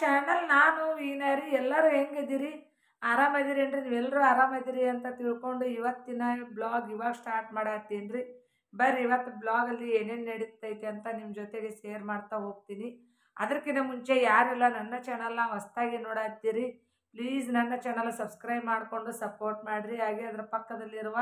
Channel ನಾನು ವೀಣಾರಿ. ಎಲ್ಲರೂ ಹೆಂಗಿದ್ದೀರಿ? ಆರಾಮದಿರೇನ್ರಿ? ನೀವೆಲ್ಲರೂ ಆರಾಮದಿರಿ ಅಂತ ತಿಳ್ಕೊಂಡು ಇವತ್ತಿನ ಬ್ಲಾಗ್ ಇವಾಗ ಸ್ಟಾರ್ಟ್ ಮಾಡತ್ತೀನಿ ರೀ. ಬರ್ರಿ ಇವತ್ತು ಬ್ಲಾಗಲ್ಲಿ ಏನೇನು ನಡೀತೈತೆ ಅಂತ ನಿಮ್ಮ ಜೊತೆಗೆ ಶೇರ್ ಮಾಡ್ತಾ ಹೋಗ್ತೀನಿ. ಅದಕ್ಕಿಂತ ಮುಂಚೆ ಯಾರೆಲ್ಲ ನನ್ನ ಚಾನಲ್ನ ಹೊಸ್ದಾಗಿ ನೋಡತ್ತೀರಿ ಪ್ಲೀಸ್ ನನ್ನ ಚಾನಲ್ ಸಬ್ಸ್ಕ್ರೈಬ್ ಮಾಡಿಕೊಂಡು ಸಪೋರ್ಟ್ ಮಾಡಿರಿ. ಹಾಗೆ ಅದರ ಪಕ್ಕದಲ್ಲಿರುವ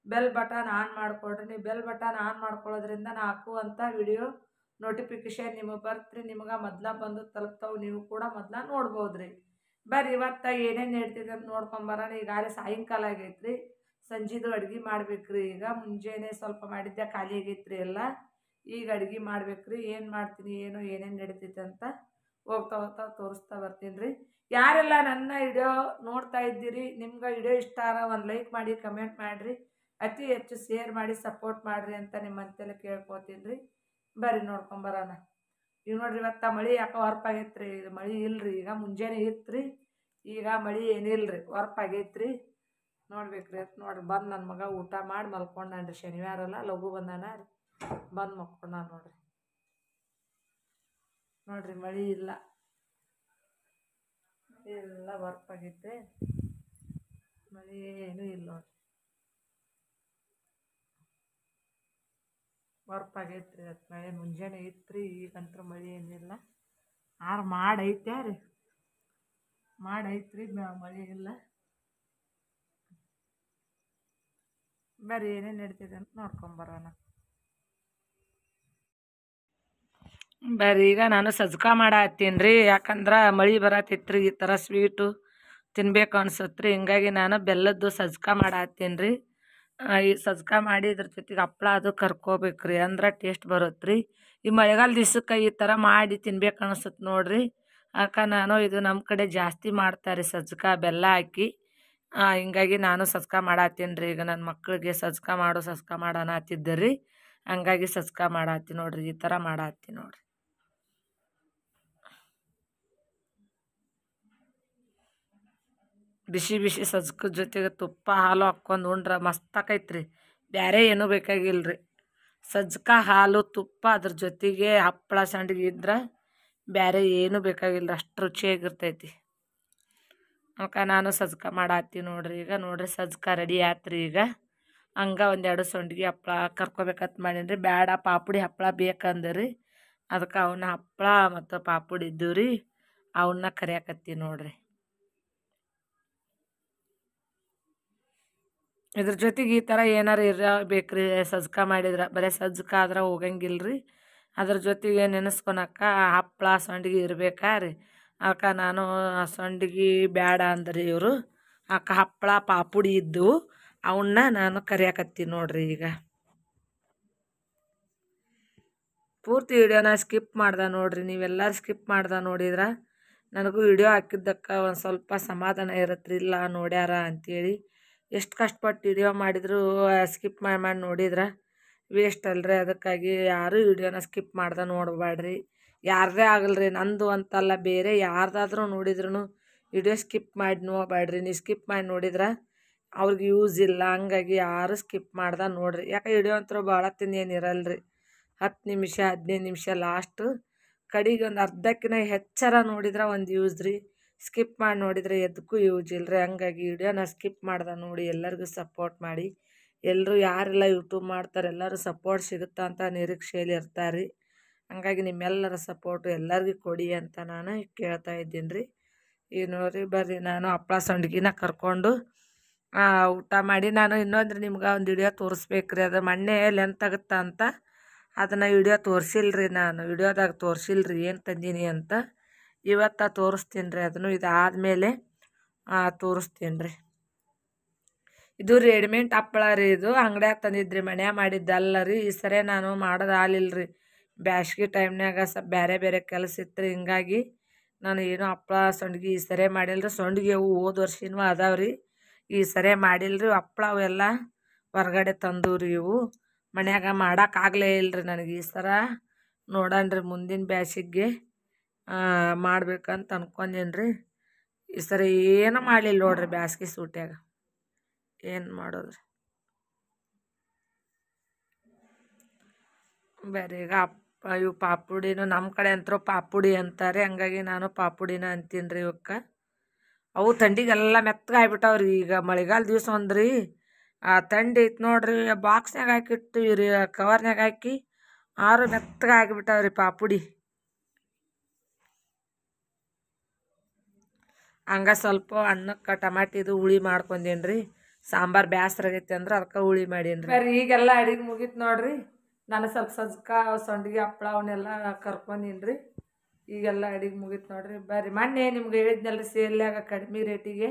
ಬೆಲ್ ಬಟನ್ ಆನ್ ಮಾಡಿಕೊಡ್ರಿ. ನೀವು ಬೆಲ್ ಬಟನ್ ಆನ್ ಮಾಡ್ಕೊಳ್ಳೋದ್ರಿಂದ ನಾ ಹಾಕುವಂಥ ವಿಡಿಯೋ ನೋಟಿಫಿಕೇಶನ್ ನಿಮಗೆ ಬರ್ತ್ರಿ. ನಿಮಗೆ ಮೊದಲ ಬಂದು ತಲುಪ್ತಾವೆ, ನೀವು ಕೂಡ ಮೊದಲ ನೋಡ್ಬೋದ್ರಿ. ಬರ್ರಿ ಇವತ್ತು ಏನೇನು ನಡೀತಿದೆ ಅಂತ ನೋಡ್ಕೊಂಬರೋಣ. ಈಗಾಗಲೇ ಸಾಯಂಕಾಲ ಆಗೈತ್ರಿ, ಸಂಜೆದು ಅಡುಗೆ ಮಾಡ್ಬೇಕ್ರಿ. ಈಗ ಮುಂಜಾನೆ ಸ್ವಲ್ಪ ಮಾಡಿದ್ದೆ ಖಾಲಿ ಆಗೈತ್ರಿ ಎಲ್ಲ. ಈಗ ಅಡುಗೆ ಮಾಡ್ಬೇಕ್ರಿ. ಏನು ಮಾಡ್ತೀನಿ ಏನೋ ಏನೇನು ನಡೀತೈತೆ ಅಂತ ಹೋಗ್ತಾ ಹೋಗ್ತಾ ತೋರಿಸ್ತಾ ಬರ್ತೀನಿ ರೀ. ಯಾರೆಲ್ಲ ನನ್ನ ವಿಡಿಯೋ ನೋಡ್ತಾ ಇದ್ದೀರಿ, ನಿಮ್ಗೆ ವಿಡಿಯೋ ಇಷ್ಟ ಆರ ಒಂದು ಲೈಕ್ ಮಾಡಿ, ಕಮೆಂಟ್ ಮಾಡಿರಿ, ಅತಿ ಹೆಚ್ಚು ಶೇರ್ ಮಾಡಿ ಸಪೋರ್ಟ್ ಮಾಡಿರಿ ಅಂತ ನಿಮ್ಮಂತೆಲ್ಲ ಕೇಳ್ಕೊತೀನಿ ರೀ. ಬರ್ರಿ ನೋಡ್ಕೊಂಬರೋಣ. ಈಗ ನೋಡ್ರಿ ಇವತ್ತು ಮಳೆ ಯಾಕೆ ಹೊರಪಾಗೈತ್ರಿ. ಇದು ಮಳೆ ಇಲ್ರಿ. ಈಗ ಮುಂಜಾನೆ ಇತ್ತು, ಈಗ ಮಳೆ ಏನಿಲ್ರಿ, ಹೊರಪಾಗೈತ್ರಿ. ನೋಡ್ಬೇಕ್ರಿ ಅಂತ ನೋಡ್ರಿ. ಬಂದು ನನ್ನ ಮಗ ಊಟ ಮಾಡಿ ಮಲ್ಕೊಂಡಾನ್ರಿ. ಶನಿವಾರ ಅಲ್ಲ, ಲಘು ಬಂದಾನ ರೀ, ಬಂದು ಮಲ್ಕೊಂಡ ನೋಡ್ರಿ. ನೋಡ್ರಿ ಮಳೆ ಇಲ್ಲ, ಎಲ್ಲ ಹೊರಪಾಗೈತೆ, ಮಳೆ ಏನೂ ಇಲ್ಲ ನೋಡ್ರಿ. ಹೊರಪಾಗೈತ್ರಿ ಅದು ಮಳೆ. ಮುಂಜಾನೆ ಇತ್ತು, ಈಗಂತೂ ಮಳೆ ಏನಿಲ್ಲ. ಮಾಡೈತೆ ರೀ, ಮಾಡೈತ್ರಿ, ಮಳೆ ಇಲ್ಲ. ಬರ್ರಿ ಏನೇನು ನಡೀತಿದೆ ಅಂತ ನೋಡ್ಕೊಂಬರೋಣ. ಬರ್ರಿ ಈಗ ನಾನು ಸಜ್ಕ ಮಾಡತ್ತೀನಿ ರೀ. ಯಾಕಂದ್ರೆ ಮಳೆ ಬರತ್ತಿತ್ತು, ಈ ಥರ ಸ್ವೀಟು ತಿನ್ಬೇಕು ಅನ್ಸತ್ತೆ ರೀ. ಹಿಂಗಾಗಿ ನಾನು ಬೆಲ್ಲದ್ದು ಸಜ್ಕ ಮಾಡತ್ತೀನಿ ರೀ. ಈ ಸಜ್ಕ ಮಾಡಿ ಇದ್ರ ಜೊತೆಗೆ ಹಪ್ಳ ಅದು ಕರ್ಕೋಬೇಕ್ರಿ, ಅಂದ್ರೆ ಟೇಸ್ಟ್ ಬರುತ್ತೆ ರೀ. ಈ ಮಳೆಗಾಲ ದಿವ್ಸಕ್ಕೆ ಈ ಥರ ಮಾಡಿ ತಿನ್ಬೇಕು ಅನಿಸುತ್ತೆ ನೋಡ್ರಿ. ಯಾಕೆ ನಾನು ಇದು ನಮ್ಮ ಕಡೆ ಜಾಸ್ತಿ ಮಾಡ್ತಾರೆ ಸಜ್ಕ ಬೆಲ್ಲ ಹಾಕಿ. ಹಿಂಗಾಗಿ ನಾನು ಸಜ್ಕ ಮಾಡತ್ತೀನಿ ರೀ. ಈಗ ನನ್ನ ಮಕ್ಕಳಿಗೆ ಸಜ್ಕ ಮಾಡೋಣ ಹತ್ತಿದ್ದೆ ರೀ. ಹಂಗಾಗಿ ಸಜ್ಕ ಮಾಡತ್ತೀನಿ ನೋಡ್ರಿ. ಈ ಥರ ಮಾಡತ್ತೀನಿ ನೋಡ್ರಿ. ಬಿಸಿ ಬಿಸಿ ಸಜ್ಕದ ಜೊತೆಗೆ ತುಪ್ಪ ಹಾಲು ಹಾಕ್ಕೊಂಡು ಉಂಡ್ರೆ ಮಸ್ತ್ ಆಕೈತ್ರಿ. ಬೇರೆ ಏನೂ ಬೇಕಾಗಿಲ್ಲ ರೀ. ಸಜ್ಕ ಹಾಲು ತುಪ್ಪ ಅದ್ರ ಜೊತೆಗೆ ಹಪ್ಪಳ ಸಂಡಿಗೆ ಇದ್ರೆ ಬೇರೆ ಏನೂ ಬೇಕಾಗಿಲ್ಲ, ಅಷ್ಟು ರುಚಿಯಾಗಿರ್ತೈತಿ. ಅವಕ್ಕೆ ನಾನು ಸಜ್ಕ ಮಾಡತ್ತೀನಿ ನೋಡ್ರಿ. ಈಗ ನೋಡ್ರಿ ಸಜ್ಕ ರೆಡಿ ಆಯ್ತ್ರಿ. ಈಗ ಹಂಗೆ ಒಂದೆರಡು ಸಂಡಿಗೆ ಹಪ್ಪಳ ಕರ್ಕೋಬೇಕಂತ ಮಾಡೀನಿ ರೀ. ಬೇಡ ಪಾಪುಡಿ ಹಪ್ಪಳ ಬೇಕಂದ್ರಿ, ಅದಕ್ಕೆ ಅವನ್ನ ಹಪ್ಪಳ ಮತ್ತು ಪಾಪುಡಿ ಇದ್ದವು ರೀ, ಅವನ್ನ ಕರಿಯಾಕತ್ತೀನಿ ನೋಡ್ರಿ. ಇದ್ರ ಜೊತೆಗೆ ಈ ಥರ ಏನಾರು ಇರಬೇಕ್ರಿ. ಸಜ್ಕ ಮಾಡಿದ್ರೆ ಬರೀ ಸಜ್ಕ ಆದ್ರೆ ಹೋಗಂಗಿಲ್ಲ ರೀ. ಅದ್ರ ಜೊತೆಗೆ ನೆನೆಸ್ಕೊಳಕ್ಕ ಹಪ್ಪಳ ಸಂಡಿಗೆ ಇರ್ಬೇಕಾರಿ. ಅದಕ್ಕೆ ನಾನು ಸಂಡಿಗೆ ಬೇಡ ಅಂದ್ರಿ ಇವರು. ಹಪ್ಪಳ ಪಾಪುಡಿ ಇದ್ದು ಅವನ್ನ ನಾನು ಕರಿಯಾಕತ್ತೀನಿ ನೋಡ್ರಿ. ಈಗ ಪೂರ್ತಿ ವಿಡಿಯೋನ ಸ್ಕಿಪ್ ಮಾಡ್ದೆ ನೋಡ್ರಿ. ನೀವೆಲ್ಲರೂ ಸ್ಕಿಪ್ ಮಾಡ್ದೆ ನೋಡಿದ್ರೆ ನನಗೂ ವಿಡಿಯೋ ಹಾಕಿದ್ದಕ್ಕೆ ಒಂದು ಸ್ವಲ್ಪ ಸಮಾಧಾನ ಇರತ್ತೆ ರೀ. ಇಲ್ಲ ನೋಡ್ಯಾರ ಅಂಥೇಳಿ. ಎಷ್ಟು ಕಷ್ಟಪಟ್ಟು ವಿಡಿಯೋ ಮಾಡಿದ್ರು ಸ್ಕಿಪ್ ಮಾಡಿ ನೋಡಿದ್ರೆ ವೇಸ್ಟ್ ಅಲ್ರಿ. ಅದಕ್ಕಾಗಿ ಯಾರೂ ವಿಡಿಯೋನ ಸ್ಕಿಪ್ ಮಾಡ್ದೆ ನೋಡಬೇಡ್ರಿ. ಯಾರದೇ ಆಗಲ್ರಿ, ನಂದು ಅಂತಲ್ಲ, ಬೇರೆ ಯಾರ್ದಾದ್ರೂ ನೋಡಿದ್ರು ವಿಡಿಯೋ ಸ್ಕಿಪ್ ಮಾಡಿ ನೋಡಬೇಡ್ರಿ. ನೀವು ಸ್ಕಿಪ್ ಮಾಡಿ ನೋಡಿದ್ರೆ ಅವ್ರಿಗೆ ಯೂಸ್ ಇಲ್ಲ. ಹಂಗಾಗಿ ಯಾರು ಸ್ಕಿಪ್ ಮಾಡ್ದೆ ನೋಡ್ರಿ. ಯಾಕೆ ವಿಡಿಯೋ ಅಂತೂ ಭಾಳ ಏನಿರಲ್ರಿ, 10 ನಿಮಿಷ 15 ನಿಮಿಷ ಲಾಸ್ಟು. ಕಡೆಗೆ ಒಂದು ಅರ್ಧಕ್ಕಿಂತ ಹೆಚ್ಚರ ನೋಡಿದ್ರೆ ಒಂದು ಯೂಸ್ ರೀ. ಸ್ಕಿಪ್ ಮಾಡಿ ನೋಡಿದರೆ ಎದಕ್ಕೂ ಯೂಸ್ ಇಲ್ಲ ರೀ. ಹಂಗಾಗಿ ವಿಡಿಯೋನ ಸ್ಕಿಪ್ ಮಾಡ್ದೆ ನೋಡಿ. ಎಲ್ಲರಿಗೂ ಸಪೋರ್ಟ್ ಮಾಡಿ. ಎಲ್ಲರೂ ಯಾರೆಲ್ಲ ಯೂಟ್ಯೂಬ್ ಮಾಡ್ತಾರೆ ಎಲ್ಲರೂ ಸಪೋರ್ಟ್ ಸಿಗುತ್ತಾ ಅಂತ ನಿರೀಕ್ಷೆಯಲ್ಲಿ ಇರ್ತಾರೆ ರೀ. ಹಂಗಾಗಿ ನಿಮ್ಮೆಲ್ಲರ ಸಪೋರ್ಟು ಎಲ್ಲರಿಗೂ ಕೊಡಿ ಅಂತ ನಾನು ಕೇಳ್ತಾ ಇದ್ದೀನಿ ರೀ. ಈಗ ನೋಡಿರಿ ಬರ್ರಿ, ನಾನು ಹಪ್ಪಳ ಸಂಡ್ಗಿನ ಕರ್ಕೊಂಡು ಊಟ ಮಾಡಿ ನಾನು ಇನ್ನೊಂದ್ರೆ ನಿಮ್ಗೆ ಒಂದು ವಿಡಿಯೋ ತೋರಿಸ್ಬೇಕ್ರಿ. ಅದು ಮೊನ್ನೆ ಲೆಂತ್ ಆಗುತ್ತಾ ಅಂತ ಅದನ್ನು ವಿಡಿಯೋ ತೋರಿಸಿಲ್ಲ ರೀ. ನಾನು ವಿಡಿಯೋದಾಗ ತೋರಿಸಿಲ್ಲ ರೀ ಏನು ತಂದೀನಿ ಅಂತ. ಇವತ್ತು ತೋರಿಸ್ತೀನಿ ರೀ ಅದನ್ನು. ಇದಾದಮೇಲೆ ತೋರಿಸ್ತೀನಿ ರೀ. ಇದು ರೆಡಿಮೇಡ್ ಹಪ್ಪಳ ರೀ. ಇದು ಅಂಗಡ್ಯಾಗ ತಂದಿದ್ರಿ, ಮನ್ಯಾಗ ಮಾಡಿದ್ದಲ್ಲ ರೀ. ಈ ಸರಿ ನಾನು ಮಾಡೋದು ಆಲಿಲ್ಲ ರೀ. ಬ್ಯಾಸ್ಗೆ ಟೈಮ್ನಾಗ ಸ್ವಲ್ಪ ಬೇರೆ ಬೇರೆ ಕೆಲಸ ಇತ್ತು ರೀ. ಹಿಂಗಾಗಿ ನಾನು ಏನೋ ಹಪ್ಪಳ ಸಂಡ್ಗೆ ಈ ಸರಿ ಮಾಡಿಲ್ಲ ರೀ. ಸಂಡ್ಗೆ ಅವು ಹೋದ ವರ್ಷನೂ ಅದಾವೆ ರೀ, ಈ ಸರಿ ಮಾಡಿಲ್ಲ ರೀ. ಹಪ್ಪಳ ಅವೆಲ್ಲ ಹೊರಗಡೆ ತಂದವು ರೀ. ಇವು ಮನ್ಯಾಗ ಮಾಡೋಕ್ಕಾಗಲೇ ಇಲ್ಲ ರೀ ನನಗೆ. ಈ ಸರ ನೋಡೋಣ ರೀ, ಮುಂದಿನ ಬ್ಯಾಸಿಗೆ ಮಾಡ್ಬೇಕಂತ ಅನ್ಕೊಂಡೇನಿ ರೀ. ಈ ಸರಿ ಏನೂ ಮಾಡಲಿಲ್ಲ ನೋಡ್ರಿ ಬ್ಯಾಸ್ಗೆ ಸೂಟ್ಯಾಗ. ಏನು ಮಾಡೋದ್ರಿ. ಬೇರೆ ಈಗ ಇವು ಪಾಪುಡಿನೂ ನಮ್ಮ ಕಡೆ ಅಂತರೂ ಪಾಪುಡಿ ಅಂತಾರೆ, ಹಂಗಾಗಿ ನಾನು ಪಾಪುಡಿನ ಅಂತೀನಿ ರೀ ಇವಕ್ಕೆ. ಅವು ಥಂಡಿಗೆಲ್ಲ ಮೆತ್ತಗಾಗ್ಬಿಟ್ಟವ್ರಿ. ಈಗ ಮಳೆಗಾಲ ದಿವಸ ಅಂದ್ರಿ ಥಂಡಿ ಐತೆ ನೋಡ್ರಿ, ಬಾಕ್ಸ್ನಾಗ ಹಾಕಿಟ್ಟಿವಿ ರೀ, ಕವರ್ನಾಗ ಹಾಕಿ ಆರು ಮೆತ್ತಗಾಗಿಬಿಟ್ಟವ್ರಿ ಪಾಪುಡಿ. ಹಂಗೆ ಸ್ವಲ್ಪ ಅನ್ನಕ್ಕೆ ಟಮಾಟಿದು ಹುಳಿ ಮಾಡ್ಕೊಂಡೇನಿ ರೀ. ಸಾಂಬಾರು ಬ್ಯಾಸ್ರ ಆಗೈತಿ ಅಂದ್ರೆ ಅದಕ್ಕೆ ಹುಳಿ ಮಾಡೀನಿ ರೀ. ಬರ್ರಿ ಈಗೆಲ್ಲ ಅಡಿಗೆ ಮುಗೀತು ನೋಡ್ರಿ. ನಾನು ಸ್ವಲ್ಪ ಸಜ್ಕ ಸಂಡಿಗೆ ಹಪ್ಳ ಅವನ್ನೆಲ್ಲ ಕರ್ಕೊಂಡೀನಿ ರೀ. ಈಗೆಲ್ಲ ಅಡಿಗೆ ಮುಗೀತು ನೋಡ್ರಿ. ಬರ್ರಿ ಮೊನ್ನೆ ನಿಮ್ಗೆ ಹೇಳಿದ್ನಲ್ರಿ ಸೇಲ್ಯಾಗ ಕಡಿಮೆ ರೇಟಿಗೆ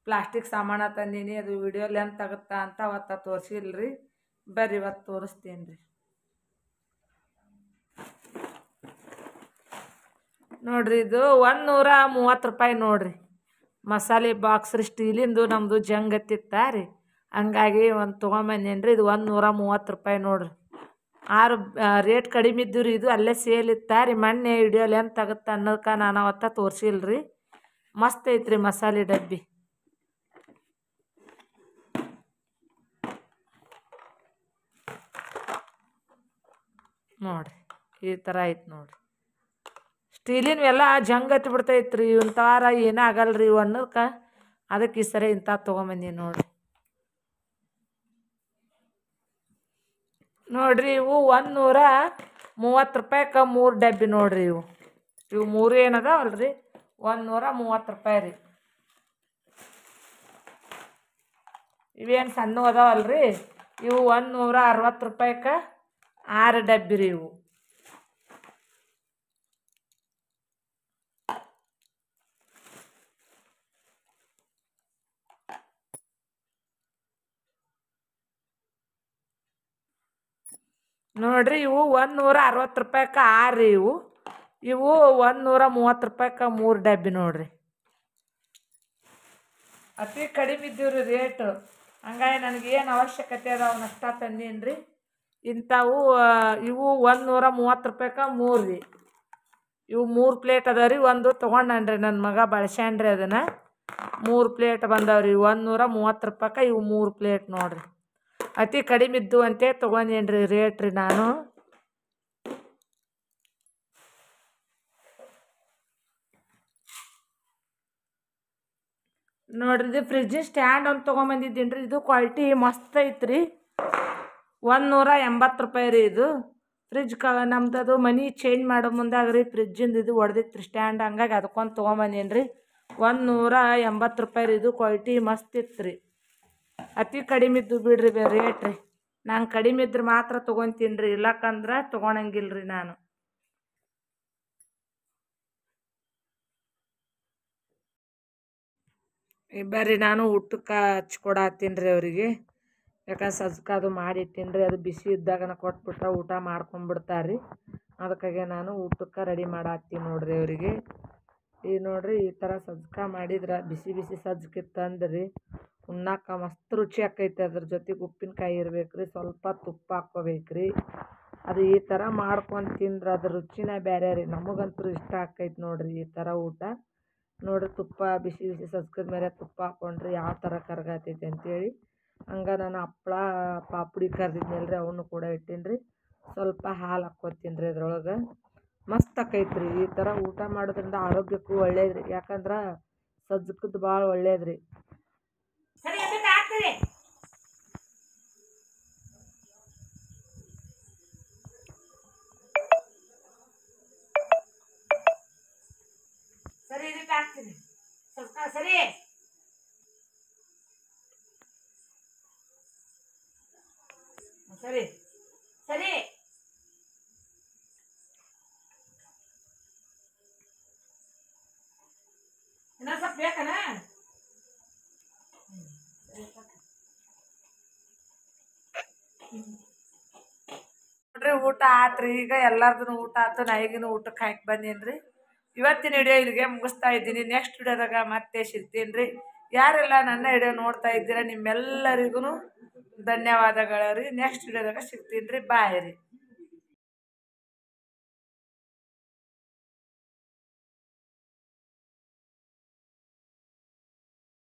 ಪ್ಲಾಸ್ಟಿಕ್ ಸಾಮಾನು ತಂದೀನಿ, ಅದು ವಿಡಿಯೋ ಲೆಂತ್ ಆಗುತ್ತಾ ಅಂತ ಅವತ್ತು ತೋರಿಸಿಲ್ಲ ರೀ. ಬರ್ರಿ ಇವತ್ತು ತೋರಿಸ್ತೀನಿ ರೀ. ನೋಡ್ರಿ ಇದು 130 ರೂಪಾಯಿ ನೋಡ್ರಿ. ಮಸಾಲೆ ಬಾಕ್ಸ್ ರೀ, ಸ್ಟೀಲಿಂದು ನಮ್ಮದು ಜಂಗತ್ತಿತ್ತ ರೀ, ಹಂಗಾಗಿ ಒಂದು ತೊಗೊಂಬಂದೇನಿ ರೀ. ಇದು 130 ರೂಪಾಯಿ ನೋಡ್ರಿ. ಆರು ರೇಟ್ ಕಡಿಮೆ ಇದ್ದು ರೀ. ಇದು ಅಲ್ಲೇ ಸೇಲ್ ಇತ್ತ ರೀ. ಮೊನ್ನೆ ವಿಡಿಯೋ ಲೆಂತ್ ಆಗುತ್ತೆ ಅನ್ನೋದಕ್ಕೆ ನಾನು ಅವತ್ತ ತೋರಿಸಿಲ್ಲ ರೀ. ಮಸ್ತ್ ಐತ್ರಿ ಮಸಾಲೆ ಡಬ್ಬಿ. ನೋಡ್ರಿ ಈ ಥರ ಐತೆ ನೋಡ್ರಿ. ಸ್ಟೀಲಿನವೆಲ್ಲ ಜಂಗ್ ಹತ್ತಿ ಬಿಡ್ತೈತ್ರಿ, ಇಂಥವಾರ ಏನೂ ಆಗಲ್ರಿ ಇವು ಅನ್ನೋದಕ್ಕೆ ಅದಕ್ಕೆ ಈ ಸರಿ ಇಂಥ ತೊಗೊಂಬಂದೀನಿ ನೋಡ್ರಿ. ನೋಡ್ರಿ ಇವು 130 ರೂಪಾಯಿಗೆ 3 ಡಬ್ಬಿ ನೋಡ್ರಿ. ಇವು ಮೂರು ಏನದಾವಲ್ರಿ 130 ರೂಪಾಯಿ ರೀ. ಇವೇನು ಸಣ್ಣ ಅದಾವಲ್ರಿ, ಇವು 160 ರೂಪಾಯಿಗೆ 6 ಡಬ್ಬಿ ರೀ ಇವು. ನೋಡ್ರಿ ಇವು 160 ರೂಪಾಯಿಗೆ 6 ರೀ ಇವು. ಇವು 130 ರೂಪಾಯಿಗೆ 3 ಡಬ್ಬಿ ನೋಡ್ರಿ. ಅತಿ ಕಡಿಮೆ ಇದ್ದೀವಿ ರೀ ರೇಟು, ಹಂಗಾಗಿ ನನಗೇನು ಅವಶ್ಯಕತೆ ಅದ ಅವನ್ನಷ್ಟ ತಂದೀನಿ ರೀ. ಇಂಥವು ಇವು 130 ರೂಪಾಯಿಗೆ 3 ರೀ. ಇವು 3 ಪ್ಲೇಟ್ ಅದಾವ ರೀ. ಒಂದು ತೊಗೊಂಡನ್ರಿ ನನ್ನ ಮಗ, ಬಳಸ್ಯಾನ್ರಿ ಅದನ್ನು. 3 ಪ್ಲೇಟ್ ಬಂದವ್ರಿ 130 ರೂಪಾಯಿಗೆ ಇವು 3 ಪ್ಲೇಟ್ ನೋಡ್ರಿ. ಅತಿ ಕಡಿಮೆ ಇದ್ದು ಅಂತೇ ತೊಗೊಂಡೇನಿ ರೀ ರೇಟ್ ರೀ ನಾನು. ನೋಡ್ರಿ ಇದು ಫ್ರಿಜ್ಜಿನ ಸ್ಟ್ಯಾಂಡ್ ಒಂದು ತೊಗೊಂಬಂದಿದ್ದೀನಿ ರೀ. ಇದು ಕ್ವಾಲಿಟಿ ಮಸ್ತ್ ಐತ್ರಿ. 180 ರೂಪಾಯಿ ರೀ ಇದು. ಫ್ರಿಜ್ ನಮ್ದು ಅದು ಮನಿ ಚೇಂಜ್ ಮಾಡೋ ಮುಂದಾಗ ರೀ ಫ್ರಿಜ್ಜಿಂದು ಇದು ಹೊಡೆದಿತ್ತು ರೀ ಸ್ಟ್ಯಾಂಡ್, ಹಂಗಾಗಿ ಅದಕ್ಕೊಂದು ತೊಗೊಂಬಂದೀನಿ ರೀ. 180 ರೂಪಾಯಿ ರೀ. ಇದು ಕ್ವಾಲಿಟಿ ಮಸ್ತ್ ಇತ್ತು ರೀ. ಅತಿ ಕಡಿಮೆ ಇದ್ದು ಬಿಡ್ರಿ ರೇಟ್ ರೀ. ನಾನು ಕಡಿಮೆ ಇದ್ರೆ ಮಾತ್ರ ತೊಗೊತೀನಿ ರೀ, ಇಲ್ಲಕ್ಕಂದ್ರೆ ತೊಗೊಳಂಗಿಲ್ಲ ರೀ ನಾನು. ಬರ್ರಿ ನಾನು ಊಟಕ್ಕೆ ಹಚ್ಕೊಡತ್ತೀನಿ ರೀ ಅವರಿಗೆ. ಯಾಕಂದ್ರೆ ಸಜ್ಕ ಅದು ಮಾಡಿಟ್ಟಿನಿ ರೀ, ಅದು ಬಿಸಿ ಇದ್ದಾಗನ ಕೊಟ್ಬಿಟ್ರೆ ಊಟ ಮಾಡ್ಕೊಂಬಿಡ್ತಾರೆ ರೀ. ಅದಕ್ಕಾಗೆ ನಾನು ಊಟಕ್ಕೆ ರೆಡಿ ಮಾಡತ್ತೀನಿ ನೋಡ್ರಿ ಅವರಿಗೆ. ಈ ನೋಡ್ರಿ ಈ ಥರ ಸಜ್ಕ ಮಾಡಿದ್ರೆ ಬಿಸಿ ಬಿಸಿ ಸಜ್ಕಿತ್ತಂದ್ರೆ ರೀ ಉಣ್ಣಾಕ ಮಸ್ತ್ ರುಚಿ ಆಕೈತೆ. ಅದ್ರ ಜೊತೆಗೆ ಉಪ್ಪಿನಕಾಯಿ ಇರ್ಬೇಕು ರೀ, ಸ್ವಲ್ಪ ತುಪ್ಪ ಹಾಕ್ಕೋಬೇಕು ರೀ. ಅದು ಈ ಥರ ಮಾಡ್ಕೊಂಡು ತಿಂದ್ರೆ ಅದ್ರ ರುಚಿನೇ ಬೇರೆ ರೀ. ನಮಗಂತೂ ಇಷ್ಟ ಆಕೈತೆ ನೋಡ್ರಿ ಈ ಥರ ಊಟ. ನೋಡ್ರಿ ತುಪ್ಪ ಬಿಸಿ ಬಿಸಿ ಸಜ್ಕದ ಮೇಲೆ ತುಪ್ಪ ಹಾಕ್ಕೊಂಡ್ರಿ ಯಾವ ಥರ ಕರ್ಗಾತೈತೆ ಅಂತೇಳಿ. ಹಂಗೆ ನಾನು ಹಪ್ಳ ಪಾಪುಡಿ ಕರ್ದಿದ್ನಲ್ಲ ರೀ, ಅವನು ಕೂಡ ಇಟ್ಟೀನಿ ರೀ. ಸ್ವಲ್ಪ ಹಾಲು ಹಾಕ್ಕೋತೀನಿ ರೀ ಅದ್ರೊಳಗೆ. ಮಸ್ತ್ ಆಕೈತೆ ರೀ. ಈ ಥರ ಊಟ ಮಾಡೋದ್ರಿಂದ ಆರೋಗ್ಯಕ್ಕೂ ಒಳ್ಳೇದು ರೀ. ಯಾಕಂದ್ರೆ ಸಜ್ಕದ್ದು ಭಾಳ ಒಳ್ಳೇದು ರೀ. ಸರಿ ಇದಕ್ಕೆ ಹಾಕ್ತೀನಿ ಸ್ವಲ್ಪ ಸರಿ. ಸರಿ ಸರಿ ಇನ್ನೊಂದು ಸ್ವಲ್ಪ ಬೇಕನ. ನೋಡ್ರಿ ಊಟ ಆತ್ರಿ. ಈಗ ಎಲ್ಲಾರ್ದು ಊಟ ಆಯ್ತು, ನಾಯಿಗಿನ ಊಟಕ್ಕೆ ಹಾಕಿ ಬಂದೀನಿ ರೀ. ಇವತ್ತಿನ ವಿಡಿಯೋ ಇಲ್ಲಿಗೆ ಮುಗಿಸ್ತಾ ಇದ್ದೀನಿ. ನೆಕ್ಸ್ಟ್ ವಿಡಿಯೋದಾಗ ಮತ್ತೆ ಸಿಗ್ತೀನಿ ರೀ. ಯಾರೆಲ್ಲ ನನ್ನ ವಿಡಿಯೋ ನೋಡ್ತಾ ಇದ್ದೀರಾ ನಿಮ್ಮೆಲ್ಲರಿಗೂ ಧನ್ಯವಾದಗಳು ರೀ. ನೆಕ್ಸ್ಟ್ ವಿಡಿಯೋದಾಗ ಸಿಗ್ತೀನಿ ರೀ. ಬಾಯ್ ರೀ.